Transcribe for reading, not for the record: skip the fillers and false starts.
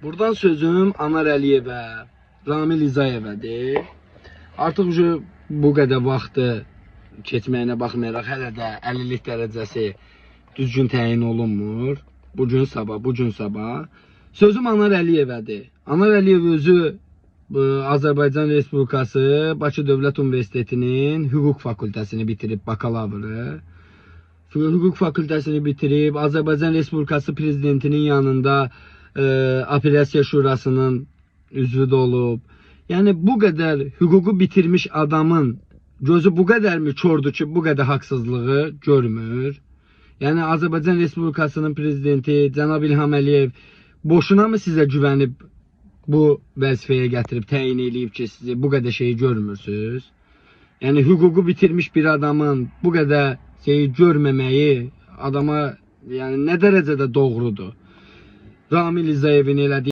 Buradan sözüm Anar Əliyevə, Ramil İzayevədir. Artıq bu qədər vaxtı keçməyinə baxmayaraq hələ də 50-lik dərəcəsi düzgün təyin olunmur. Bugün sabah, bugün sabah. Sözüm Anar Əliyevədir. Anar Əliyev özü Azərbaycan Respublikası Bakı Dövlət Universitetinin hüquq fakültəsini bitirib, bakalavırı. Hüquq fakültəsini bitirib, Azərbaycan Respublikası Prezidentinin yanında Apellyasiya Şurasının üzvü də olub. Yəni bu qədər hüququ bitirmiş adamın gözü bu qədərmi kordur ki, bu qədər haqsızlığı görmür? Yəni Azərbaycan Respublikasının prezidenti cənab İlham Əliyev boşuna mı sizə güvənib bu vəzifəyə gətirib, təyin eləyib ki, sizi bu qədər şeyi görmürsünüz? Yəni hüququ bitirmiş bir adamın bu qədər şeyi görməməyi adama yəni nə dərəcədə doğrudur? Ramil İzayevin elədiyi